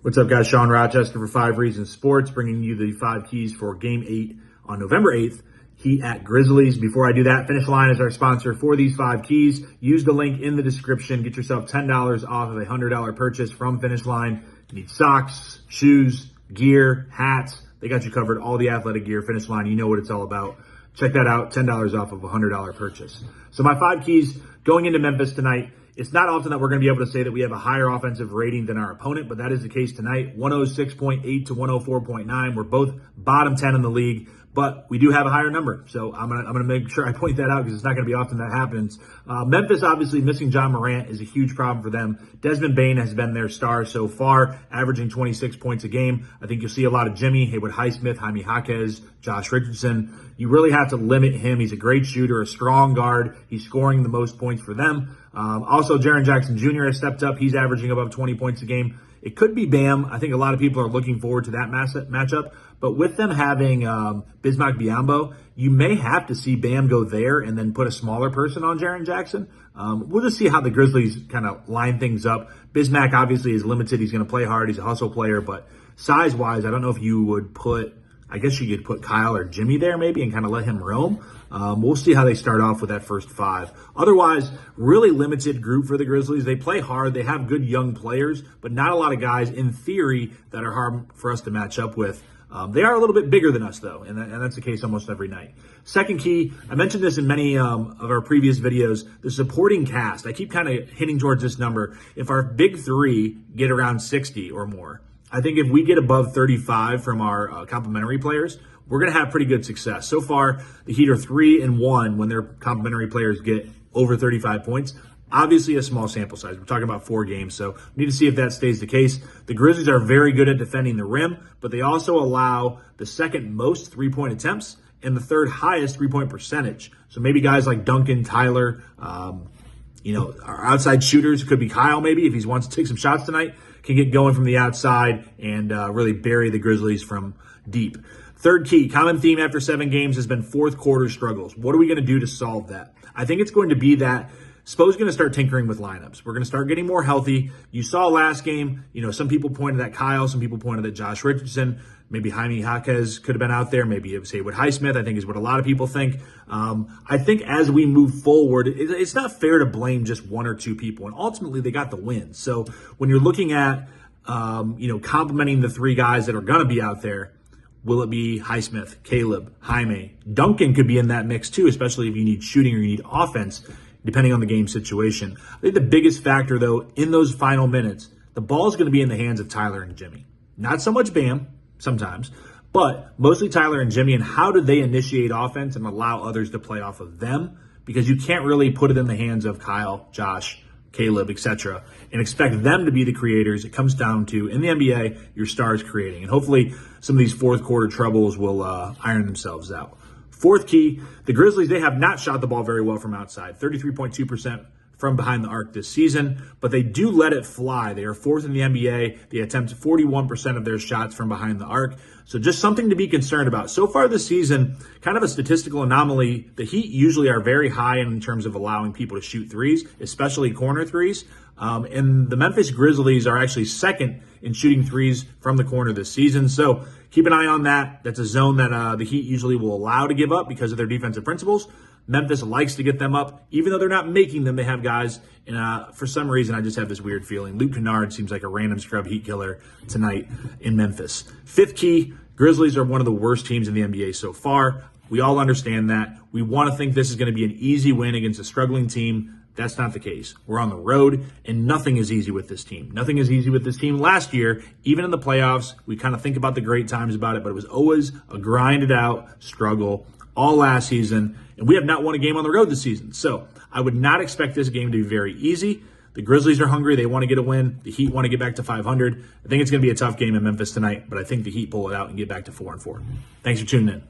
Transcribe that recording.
What's up, guys? Sean Rochester for 5 Reasons Sports, bringing you the 5 keys for Game 8 on November 8th. Heat at Grizzlies. Before I do that, Finish Line is our sponsor for these 5 keys. Use the link in the description. Get yourself $10 off of a $100 purchase from Finish Line. You need socks, shoes, gear, hats. They got you covered. All the athletic gear. Finish Line, you know what it's all about. Check that out. $10 off of a $100 purchase. So my 5 keys going into Memphis tonight. It's not often that we're going to be able to say that we have a higher offensive rating than our opponent, but that is the case tonight. 106.8 to 104.9. We're both bottom 10 in the league, but we do have a higher number. So I'm gonna make sure I point that out because it's not going to be often that happens. Memphis, obviously, missing John Morant is a huge problem for them. Desmond Bane has been their star so far, averaging 26 points a game. I think you'll see a lot of Jimmy, Haywood Highsmith, Jaime Jaquez, Josh Richardson. You really have to limit him. He's a great shooter, a strong guard. He's scoring the most points for them. Also, Jaren Jackson Jr. has stepped up. He's averaging above 20 points a game. It could be Bam. I think a lot of people are looking forward to that matchup. But with them having Bismack Biyombo, you may have to see Bam go there and then put a smaller person on Jaren Jackson. We'll just see how the Grizzlies kind of line things up. Bismack obviously is limited. He's going to play hard. He's a hustle player. But size-wise, I don't know if you would put – I guess you could put Kyle or Jimmy there maybe and kind of let him roam. We'll see how they start off with that first 5. Otherwise, really limited group for the Grizzlies. They play hard. They have good young players, but not a lot of guys in theory that are hard for us to match up with. They are a little bit bigger than us, though, and that's the case almost every night. Second key, I mentioned this in many of our previous videos, the supporting cast. I keep kind of hitting towards this number. If our big 3 get around 60 or more, I think if we get above 35 from our complimentary players, we're going to have pretty good success. So far, the Heat are 3-1 when their complimentary players get over 35 points. Obviously, a small sample size. We're talking about 4 games, so we need to see if that stays the case. The Grizzlies are very good at defending the rim, but they also allow the second most 3-point attempts and the third highest 3-point percentage. So maybe guys like Duncan, Tyler, our outside shooters, could be Kyle maybe if he wants to take some shots tonight, can get going from the outside and really bury the Grizzlies from deep. Third key, common theme after 7 games has been fourth quarter struggles. What are we going to do to solve that? I think it's going to be that Spo's going to start tinkering with lineups. We're going to start getting more healthy. You saw last game, some people pointed at Kyle, some people pointed at Josh Richardson. Maybe Jaime Jaquez could have been out there. Maybe it was Haywood Highsmith, I think is what a lot of people think. I think as we move forward, it's not fair to blame just 1 or 2 people. And ultimately, they got the win. So when you're looking at, complimenting the 3 guys that are going to be out there, will it be Highsmith, Caleb, Jaime? Duncan could be in that mix too, especially if you need shooting or you need offense, depending on the game situation. I think the biggest factor, though, in those final minutes, the ball is going to be in the hands of Tyler and Jimmy. Not so much Bam, sometimes, but mostly Tyler and Jimmy, and how do they initiate offense and allow others to play off of them? Because you can't really put it in the hands of Kyle, Josh, Caleb, etc., and expect them to be the creators. It comes down to, in the NBA, your stars creating. And hopefully some of these fourth quarter troubles will iron themselves out. Fourth key, the Grizzlies, they have not shot the ball very well from outside, 33.2% from behind the arc this season, but they do let it fly. They are 4th in the NBA. They attempt 41% of their shots from behind the arc. So just something to be concerned about. So far this season, kind of a statistical anomaly. The Heat usually are very high in terms of allowing people to shoot threes, especially corner threes. And the Memphis Grizzlies are actually 2nd in shooting threes from the corner this season. So keep an eye on that. That's a zone that the Heat usually will allow to give up because of their defensive principles. Memphis likes to get them up. Even though they're not making them, they have guys. And for some reason, I just have this weird feeling. Luke Kennard seems like a random scrub Heat killer tonight in Memphis. 5th key, Grizzlies are one of the worst teams in the NBA so far. We all understand that. We want to think this is going to be an easy win against a struggling team. That's not the case. We're on the road, and nothing is easy with this team. Nothing is easy with this team. Last year, even in the playoffs, we kind of think about the great times about it, but it was always a grinded-out struggle all last season, and we have not won a game on the road this season. So I would not expect this game to be very easy. The Grizzlies are hungry. They want to get a win. The Heat want to get back to 500. I think it's going to be a tough game in Memphis tonight, but I think the Heat pull it out and get back to 4-4. Thanks for tuning in.